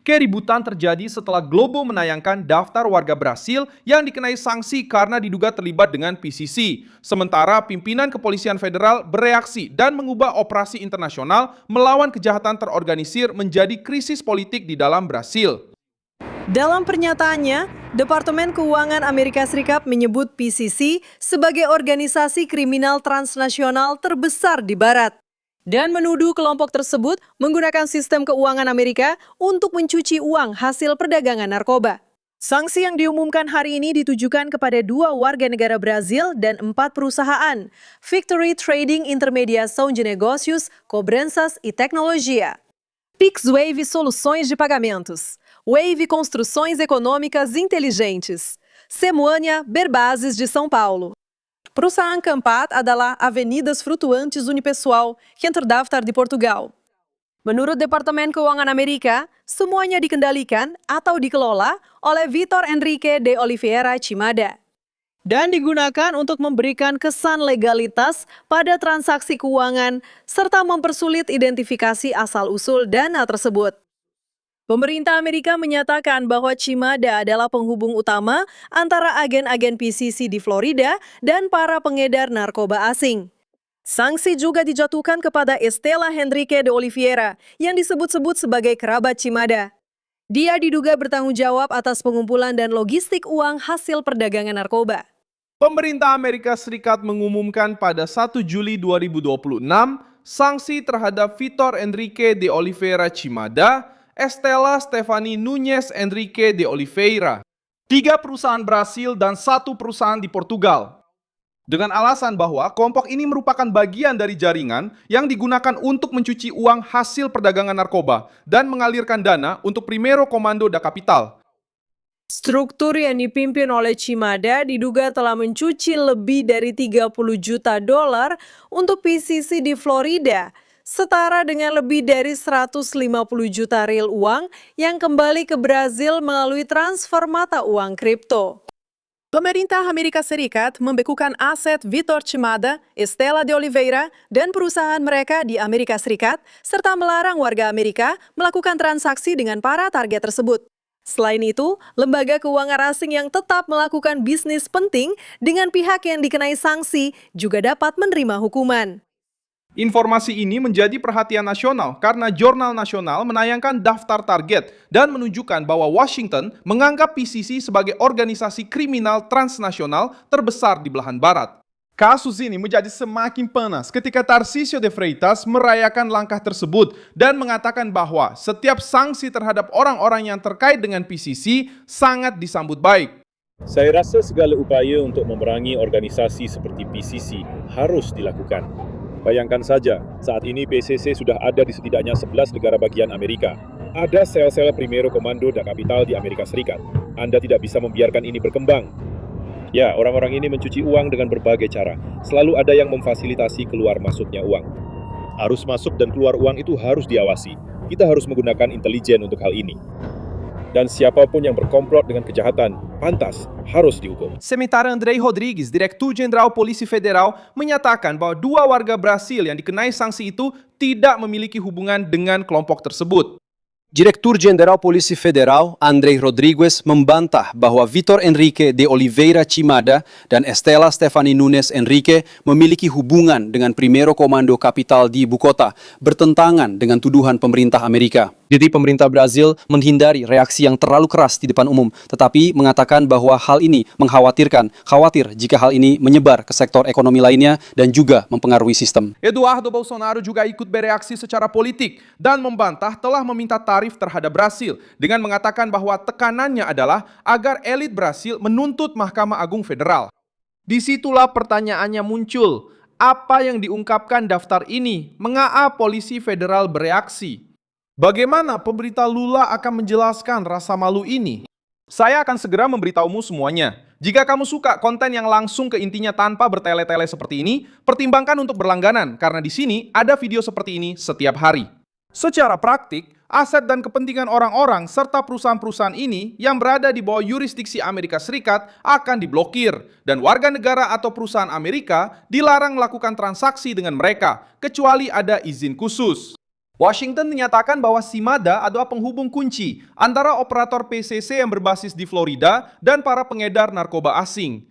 Keributan terjadi setelah Globo menayangkan daftar warga Brasil yang dikenai sanksi karena diduga terlibat dengan PCC. Sementara pimpinan kepolisian federal bereaksi dan mengubah operasi internasional melawan kejahatan terorganisir menjadi krisis politik di dalam Brasil. Dalam pernyataannya, Departemen Keuangan Amerika Serikat menyebut PCC sebagai organisasi kriminal transnasional terbesar di Barat dan menuduh kelompok tersebut menggunakan sistem keuangan Amerika untuk mencuci uang hasil perdagangan narkoba. Sanksi yang diumumkan hari ini ditujukan kepada 2 warga negara Brazil dan 4 perusahaan, Victory Trading Intermediação de Negócios, Cobranças e Tecnologia, PixWave Soluções de Pagamentos, Wave Construções Econômicas Inteligentes, Semuânia Berbases de São Paulo. Perusahaan keempat adalah Avenidas Flutuantes Unipessoal, yang terdaftar di Portugal. Menurut Departemen Keuangan Amerika, semuanya dikendalikan atau dikelola oleh Vitor Henrique de Oliveira Chimada dan digunakan untuk memberikan kesan legalitas pada transaksi keuangan serta mempersulit identifikasi asal-usul dana tersebut. Pemerintah Amerika menyatakan bahwa Chimada adalah penghubung utama antara agen-agen PCC di Florida dan para pengedar narkoba asing. Sanksi juga dijatuhkan kepada Estela Henrique de Oliveira yang disebut-sebut sebagai kerabat Chimada. Dia diduga bertanggung jawab atas pengumpulan dan logistik uang hasil perdagangan narkoba. Pemerintah Amerika Serikat mengumumkan pada 1 Juli 2026 sanksi terhadap Vitor Henrique de Oliveira Chimada, Estela Stephanie Nunes Henrique de Oliveira, 3 perusahaan Brasil dan 1 perusahaan di Portugal. Dengan alasan bahwa kelompok ini merupakan bagian dari jaringan yang digunakan untuk mencuci uang hasil perdagangan narkoba dan mengalirkan dana untuk Primeiro Comando da Capital. Struktur yang dipimpin oleh Chimada diduga telah mencuci lebih dari 30 juta dolar untuk PCC di Florida, setara dengan lebih dari 150 juta real uang yang kembali ke Brazil melalui transfer mata uang kripto. Pemerintah Amerika Serikat membekukan aset Vitor Chimada, Estela de Oliveira, dan perusahaan mereka di Amerika Serikat, serta melarang warga Amerika melakukan transaksi dengan para target tersebut. Selain itu, lembaga keuangan asing yang tetap melakukan bisnis penting dengan pihak yang dikenai sanksi juga dapat menerima hukuman. Informasi ini menjadi perhatian nasional karena Jurnal Nasional menayangkan daftar target dan menunjukkan bahwa Washington menganggap PCC sebagai organisasi kriminal transnasional terbesar di belahan barat. Kasus ini menjadi semakin panas ketika Tarcísio de Freitas merayakan langkah tersebut dan mengatakan bahwa setiap sanksi terhadap orang-orang yang terkait dengan PCC sangat disambut baik. Saya rasa segala upaya untuk memerangi organisasi seperti PCC harus dilakukan. Bayangkan saja, saat ini PCC sudah ada di setidaknya 11 negara bagian Amerika. Ada sel-sel Primeiro Comando da Capital di Amerika Serikat. Anda tidak bisa membiarkan ini berkembang. Ya, orang-orang ini mencuci uang dengan berbagai cara. Selalu ada yang memfasilitasi keluar masuknya uang. Arus masuk dan keluar uang itu harus diawasi. Kita harus menggunakan intelijen untuk hal ini. Dan siapapun yang berkomplot dengan kejahatan, pantas, harus dihukum. Sementara Andrei Rodrigues, Diretor-Jenderal Polisi Federal, menyatakan bahwa 2 warga Brasil yang dikenai sanksi itu tidak memiliki hubungan dengan kelompok tersebut. Diretor-Jenderal Polisi Federal, Andrei Rodrigues, membantah bahwa Vitor Henrique de Oliveira Chimada dan Estela Stephanie Nunes Henrique memiliki hubungan dengan Primeiro Comando Capital di ibu kota, bertentangan dengan tuduhan pemerintah Amerika. Jadi pemerintah Brazil menghindari reaksi yang terlalu keras di depan umum, tetapi mengatakan bahwa hal ini khawatir jika hal ini menyebar ke sektor ekonomi lainnya dan juga mempengaruhi sistem. Eduardo Bolsonaro juga ikut bereaksi secara politik dan membantah telah meminta tarif terhadap Brasil dengan mengatakan bahwa tekanannya adalah agar elit Brasil menuntut Mahkamah Agung Federal. Disitulah pertanyaannya muncul, apa yang diungkapkan daftar ini? Mengapa polisi federal bereaksi? Bagaimana pemerintah Lula akan menjelaskan rasa malu ini? Saya akan segera memberitahumu semuanya. Jika kamu suka konten yang langsung ke intinya tanpa bertele-tele seperti ini, pertimbangkan untuk berlangganan karena di sini ada video seperti ini setiap hari. Secara praktik, aset dan kepentingan orang-orang serta perusahaan-perusahaan ini yang berada di bawah yurisdiksi Amerika Serikat akan diblokir dan warga negara atau perusahaan Amerika dilarang melakukan transaksi dengan mereka kecuali ada izin khusus. Washington menyatakan bahwa Cimada adalah penghubung kunci antara operator PCC yang berbasis di Florida dan para pengedar narkoba asing.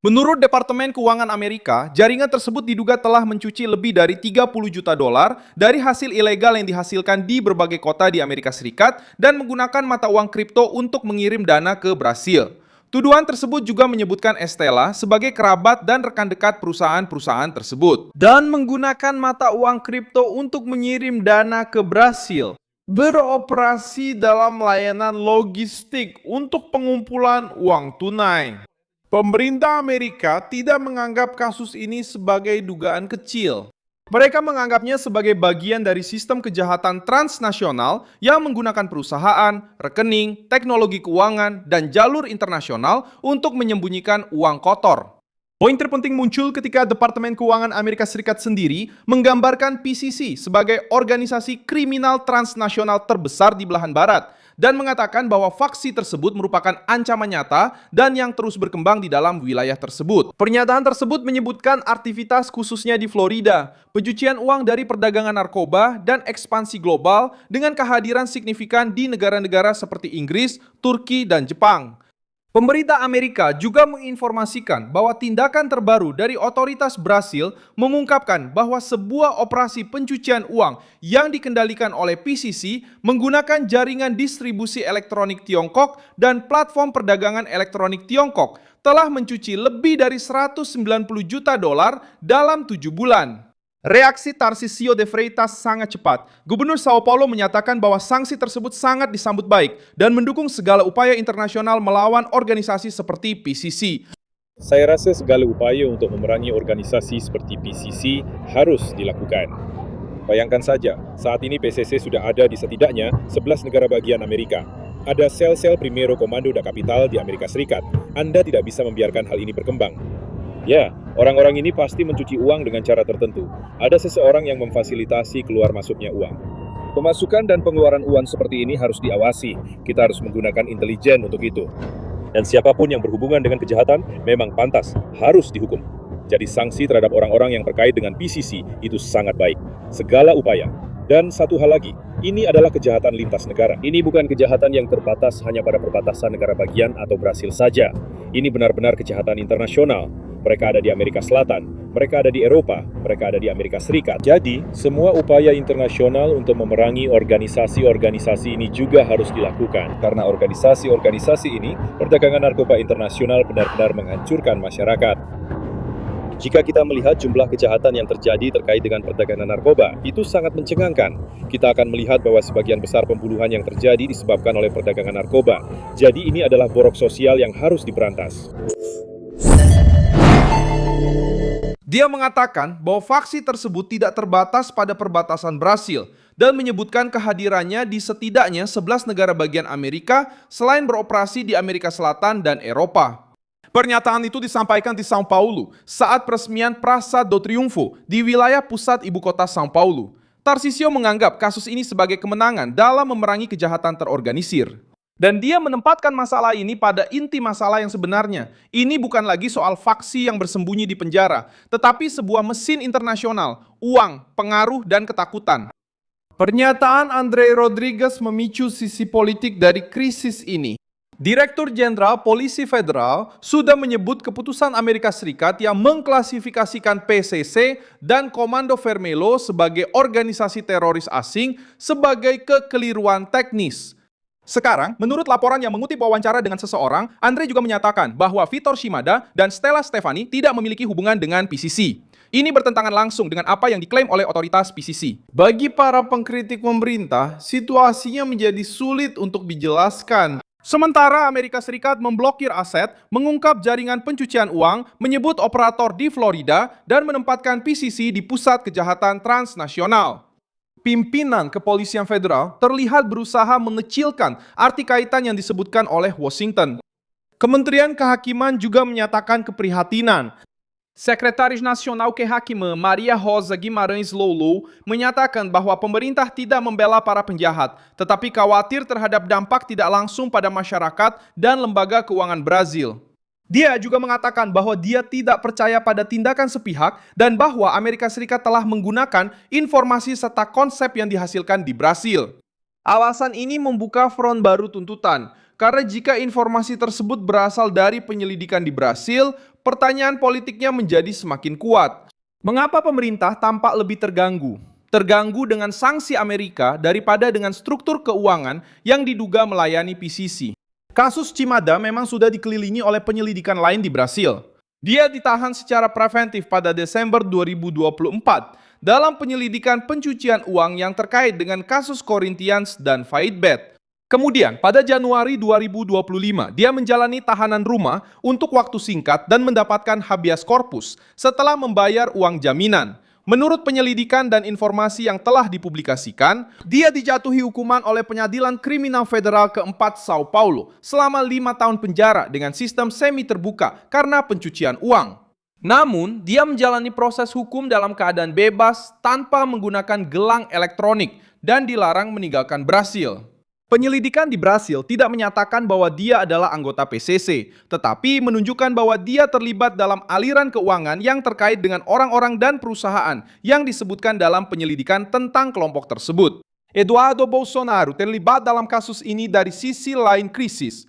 Menurut Departemen Keuangan Amerika, jaringan tersebut diduga telah mencuci lebih dari 30 juta dolar dari hasil ilegal yang dihasilkan di berbagai kota di Amerika Serikat dan menggunakan mata uang kripto untuk mengirim dana ke Brasil. Tuduhan tersebut juga menyebutkan Estela sebagai kerabat dan rekan dekat perusahaan-perusahaan tersebut. Dan menggunakan mata uang kripto untuk mengirim dana ke Brasil. Beroperasi dalam layanan logistik untuk pengumpulan uang tunai. Pemerintah Amerika tidak menganggap kasus ini sebagai dugaan kecil. Mereka menganggapnya sebagai bagian dari sistem kejahatan transnasional yang menggunakan perusahaan, rekening, teknologi keuangan, dan jalur internasional untuk menyembunyikan uang kotor. Poin terpenting muncul ketika Departemen Keuangan Amerika Serikat sendiri menggambarkan PCC sebagai organisasi kriminal transnasional terbesar di belahan barat dan mengatakan bahwa faksi tersebut merupakan ancaman nyata dan yang terus berkembang di dalam wilayah tersebut. Pernyataan tersebut menyebutkan aktivitas khususnya di Florida, pencucian uang dari perdagangan narkoba, dan ekspansi global dengan kehadiran signifikan di negara-negara seperti Inggris, Turki, dan Jepang. Pemerintah Amerika juga menginformasikan bahwa tindakan terbaru dari otoritas Brasil mengungkapkan bahwa sebuah operasi pencucian uang yang dikendalikan oleh PCC menggunakan jaringan distribusi elektronik Tiongkok dan platform perdagangan elektronik Tiongkok telah mencuci lebih dari 190 juta dolar dalam 7 bulan. Reaksi Tarcísio de Freitas sangat cepat. Gubernur Sao Paulo menyatakan bahwa sanksi tersebut sangat disambut baik dan mendukung segala upaya internasional melawan organisasi seperti PCC. Saya rasa segala upaya untuk memerangi organisasi seperti PCC harus dilakukan. Bayangkan saja, saat ini PCC sudah ada di setidaknya 11 negara bagian Amerika. Ada sel-sel Primero Comando da Capital di Amerika Serikat. Anda tidak bisa membiarkan hal ini berkembang. Ya, orang-orang ini pasti mencuci uang dengan cara tertentu. Ada seseorang yang memfasilitasi keluar masuknya uang. Pemasukan dan pengeluaran uang seperti ini harus diawasi. Kita harus menggunakan intelijen untuk itu. Dan siapapun yang berhubungan dengan kejahatan memang pantas, harus dihukum. Jadi sanksi terhadap orang-orang yang terkait dengan PCC itu sangat baik. Segala upaya. Dan satu hal lagi, ini adalah kejahatan lintas negara. Ini bukan kejahatan yang terbatas hanya pada perbatasan negara bagian atau Brasil saja. Ini benar-benar kejahatan internasional. Mereka ada di Amerika Selatan, mereka ada di Eropa, mereka ada di Amerika Serikat. Jadi, semua upaya internasional untuk memerangi organisasi-organisasi ini juga harus dilakukan. Karena organisasi-organisasi ini, perdagangan narkoba internasional benar-benar menghancurkan masyarakat. Jika kita melihat jumlah kejahatan yang terjadi terkait dengan perdagangan narkoba, itu sangat mencengangkan. Kita akan melihat bahwa sebagian besar pembunuhan yang terjadi disebabkan oleh perdagangan narkoba. Jadi ini adalah borok sosial yang harus diberantas. Dia mengatakan bahwa faksi tersebut tidak terbatas pada perbatasan Brasil dan menyebutkan kehadirannya di setidaknya 11 negara bagian Amerika selain beroperasi di Amerika Selatan dan Eropa. Pernyataan itu disampaikan di São Paulo saat peresmian Praça do Triunfo di wilayah pusat ibu kota São Paulo. Tarcísio menganggap kasus ini sebagai kemenangan dalam memerangi kejahatan terorganisir. Dan dia menempatkan masalah ini pada inti masalah yang sebenarnya. Ini bukan lagi soal faksi yang bersembunyi di penjara, tetapi sebuah mesin internasional, uang, pengaruh, dan ketakutan. Pernyataan Andrei Rodrigues memicu sisi politik dari krisis ini. Direktur Jenderal Polisi Federal sudah menyebut keputusan Amerika Serikat yang mengklasifikasikan PCC dan Komando Vermelho sebagai organisasi teroris asing sebagai kekeliruan teknis. Sekarang, menurut laporan yang mengutip wawancara dengan seseorang, Andre juga menyatakan bahwa Vitor Cimada dan Stella Stefani tidak memiliki hubungan dengan PCC. Ini bertentangan langsung dengan apa yang diklaim oleh otoritas PCC. Bagi para pengkritik pemerintah, situasinya menjadi sulit untuk dijelaskan. Sementara Amerika Serikat memblokir aset, mengungkap jaringan pencucian uang, menyebut operator di Florida, dan menempatkan PCC di pusat kejahatan transnasional. Pimpinan Kepolisian Federal terlihat berusaha mengecilkan arti kaitan yang disebutkan oleh Washington. Kementerian Kehakiman juga menyatakan keprihatinan. Sekretaris Nasional Kehakiman Maria Rosa Guimarães Lolo menyatakan bahwa pemerintah tidak membela para penjahat, tetapi khawatir terhadap dampak tidak langsung pada masyarakat dan lembaga keuangan Brasil. Dia juga mengatakan bahwa dia tidak percaya pada tindakan sepihak dan bahwa Amerika Serikat telah menggunakan informasi serta konsep yang dihasilkan di Brasil. Alasan ini membuka front baru tuntutan, karena jika informasi tersebut berasal dari penyelidikan di Brasil, pertanyaan politiknya menjadi semakin kuat. Mengapa pemerintah tampak lebih terganggu? Terganggu dengan sanksi Amerika daripada dengan struktur keuangan yang diduga melayani PCC. Kasus Cimada memang sudah dikelilingi oleh penyelidikan lain di Brasil. Dia ditahan secara preventif pada Desember 2024 dalam penyelidikan pencucian uang yang terkait dengan kasus Corinthians dan Faidbet. Kemudian, pada Januari 2025, dia menjalani tahanan rumah untuk waktu singkat dan mendapatkan habeas corpus setelah membayar uang jaminan. Menurut penyelidikan dan informasi yang telah dipublikasikan, dia dijatuhi hukuman oleh Pengadilan Kriminal Federal keempat Sao Paulo selama 5 tahun penjara dengan sistem semi terbuka karena pencucian uang. Namun, dia menjalani proses hukum dalam keadaan bebas tanpa menggunakan gelang elektronik dan dilarang meninggalkan Brasil. Penyelidikan di Brasil tidak menyatakan bahwa dia adalah anggota PCC, tetapi menunjukkan bahwa dia terlibat dalam aliran keuangan yang terkait dengan orang-orang dan perusahaan yang disebutkan dalam penyelidikan tentang kelompok tersebut. Eduardo Bolsonaro terlibat dalam kasus ini dari sisi lain krisis.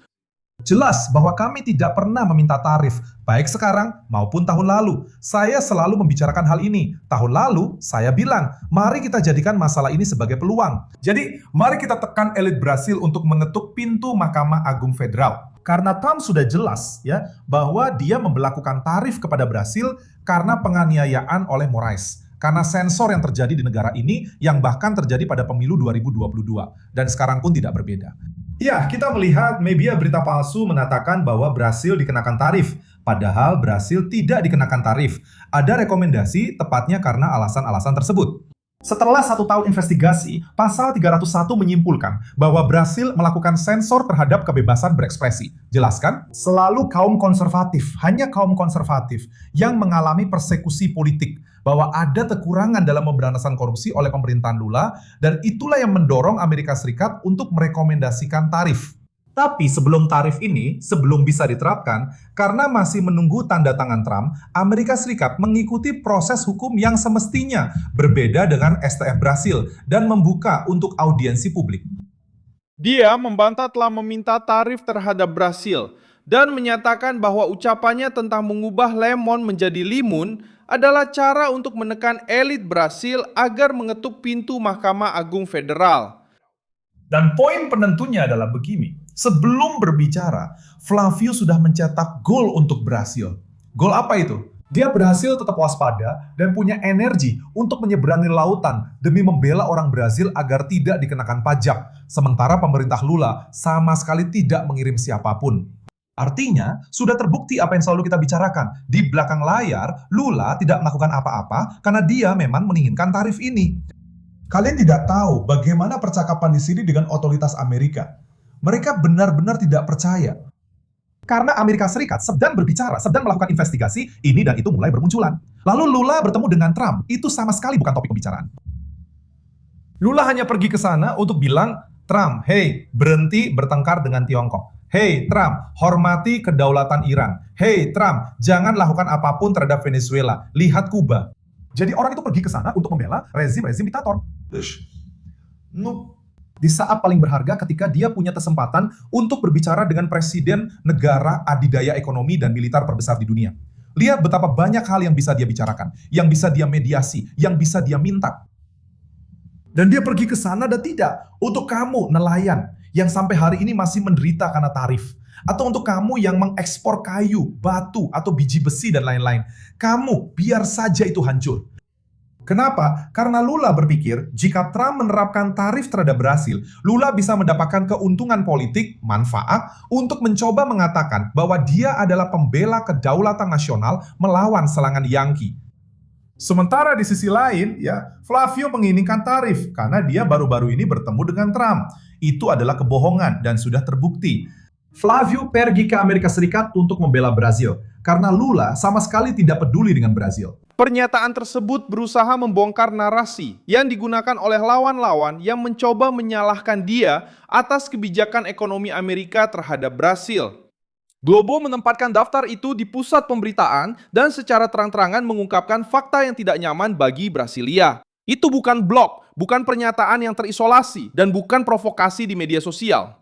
Jelas bahwa kami tidak pernah meminta tarif, baik sekarang maupun tahun lalu. Saya selalu membicarakan hal ini. Tahun lalu, saya bilang, mari kita jadikan masalah ini sebagai peluang. Jadi, mari kita tekan elit Brasil untuk mengetuk pintu Mahkamah Agung Federal. Karena Trump sudah jelas ya bahwa dia memberlakukan tarif kepada Brasil karena penganiayaan oleh Moraes. Karena sensor yang terjadi di negara ini yang bahkan terjadi pada pemilu 2022. Dan sekarang pun tidak berbeda. Ya, kita melihat media berita palsu mengatakan bahwa Brasil dikenakan tarif. Padahal Brasil tidak dikenakan tarif. Ada rekomendasi tepatnya karena alasan-alasan tersebut. Setelah 1 tahun investigasi, pasal 301 menyimpulkan bahwa Brasil melakukan sensor terhadap kebebasan berekspresi. Jelaskan, selalu kaum konservatif, hanya kaum konservatif yang mengalami persekusi politik. Bahwa ada kekurangan dalam pemberantasan korupsi oleh pemerintahan Lula, dan itulah yang mendorong Amerika Serikat untuk merekomendasikan tarif. Tapi sebelum tarif ini, sebelum bisa diterapkan, karena masih menunggu tanda tangan Trump, Amerika Serikat mengikuti proses hukum yang semestinya berbeda dengan STF Brasil dan membuka untuk audiensi publik. Dia membantah telah meminta tarif terhadap Brasil dan menyatakan bahwa ucapannya tentang mengubah lemon menjadi limun adalah cara untuk menekan elit Brasil agar mengetuk pintu Mahkamah Agung Federal. Dan poin penentunya adalah begini, sebelum berbicara, Flavio sudah mencetak gol untuk Brasil. Gol apa itu? Dia berhasil tetap waspada dan punya energi untuk menyeberangi lautan demi membela orang Brasil agar tidak dikenakan pajak, sementara pemerintah Lula sama sekali tidak mengirim siapapun. Artinya, sudah terbukti apa yang selalu kita bicarakan. Di belakang layar, Lula tidak melakukan apa-apa karena dia memang menginginkan tarif ini. Kalian tidak tahu bagaimana percakapan di sini dengan otoritas Amerika. Mereka benar-benar tidak percaya. Karena Amerika Serikat sedang berbicara, sedang melakukan investigasi, ini dan itu mulai bermunculan. Lalu Lula bertemu dengan Trump, itu sama sekali bukan topik pembicaraan. Lula hanya pergi ke sana untuk bilang, Trump, hey, berhenti bertengkar dengan Tiongkok. Hey Trump, hormati kedaulatan Iran. Hey Trump, jangan lakukan apapun terhadap Venezuela. Lihat Kuba. Jadi orang itu pergi ke sana untuk membela rezim-rezim diktator. Di saat paling berharga ketika dia punya kesempatan untuk berbicara dengan presiden negara adidaya ekonomi dan militer terbesar di dunia. Lihat betapa banyak hal yang bisa dia bicarakan, yang bisa dia mediasi, yang bisa dia minta. Dan dia pergi ke sana dan tidak. Untuk kamu, nelayan, yang sampai hari ini masih menderita karena tarif. Atau untuk kamu yang mengekspor kayu, batu, atau biji besi dan lain-lain. Kamu, biar saja itu hancur. Kenapa? Karena Lula berpikir, jika Trump menerapkan tarif terhadap Brasil, Lula bisa mendapatkan keuntungan politik, manfaat, untuk mencoba mengatakan bahwa dia adalah pembela kedaulatan nasional melawan serangan Yankee. Sementara di sisi lain, ya, Flavio menginginkan tarif karena dia baru-baru ini bertemu dengan Trump. Itu adalah kebohongan dan sudah terbukti. Flavio pergi ke Amerika Serikat untuk membela Brasil karena Lula sama sekali tidak peduli dengan Brasil. Pernyataan tersebut berusaha membongkar narasi yang digunakan oleh lawan-lawan yang mencoba menyalahkan dia atas kebijakan ekonomi Amerika terhadap Brasil. Globo menempatkan daftar itu di pusat pemberitaan dan secara terang-terangan mengungkapkan fakta yang tidak nyaman bagi Brasilia. Itu bukan blog, bukan pernyataan yang terisolasi, dan bukan provokasi di media sosial.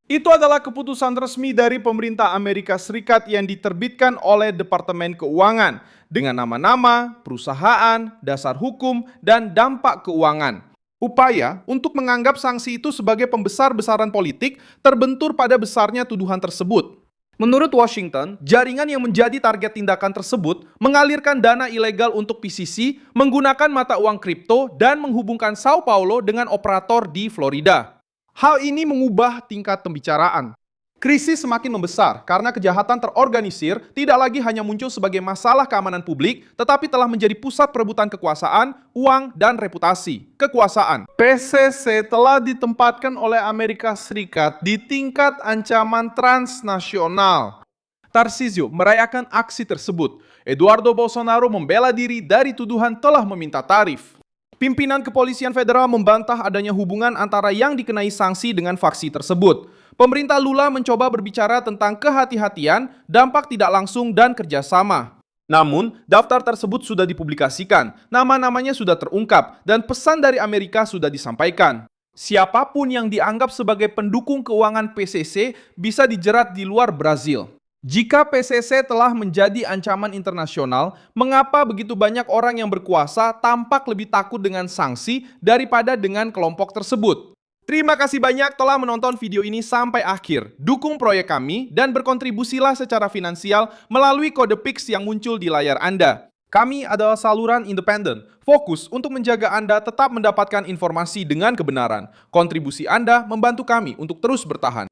Itu adalah keputusan resmi dari pemerintah Amerika Serikat yang diterbitkan oleh Departemen Keuangan dengan nama-nama, perusahaan, dasar hukum, dan dampak keuangan. Upaya untuk menganggap sanksi itu sebagai pembesar-besaran politik terbentur pada besarnya tuduhan tersebut. Menurut Washington, jaringan yang menjadi target tindakan tersebut mengalirkan dana ilegal untuk PCC, menggunakan mata uang kripto, dan menghubungkan Sao Paulo dengan operator di Florida. Hal ini mengubah tingkat pembicaraan. Krisis semakin membesar karena kejahatan terorganisir tidak lagi hanya muncul sebagai masalah keamanan publik, tetapi telah menjadi pusat perebutan kekuasaan, uang, dan reputasi. Kekuasaan. PCC telah ditempatkan oleh Amerika Serikat di tingkat ancaman transnasional. Tarcísio merayakan aksi tersebut. Eduardo Bolsonaro membela diri dari tuduhan telah meminta tarif. Pimpinan Kepolisian Federal membantah adanya hubungan antara yang dikenai sanksi dengan faksi tersebut. Pemerintah Lula mencoba berbicara tentang kehati-hatian, dampak tidak langsung, dan kerjasama. Namun, daftar tersebut sudah dipublikasikan, nama-namanya sudah terungkap, dan pesan dari Amerika sudah disampaikan. Siapapun yang dianggap sebagai pendukung keuangan PCC bisa dijerat di luar Brazil. Jika PCC telah menjadi ancaman internasional, mengapa begitu banyak orang yang berkuasa tampak lebih takut dengan sanksi daripada dengan kelompok tersebut? Terima kasih banyak telah menonton video ini sampai akhir. Dukung proyek kami dan berkontribusilah secara finansial melalui kode Pix yang muncul di layar Anda. Kami adalah saluran independen, fokus untuk menjaga Anda tetap mendapatkan informasi dengan kebenaran. Kontribusi Anda membantu kami untuk terus bertahan.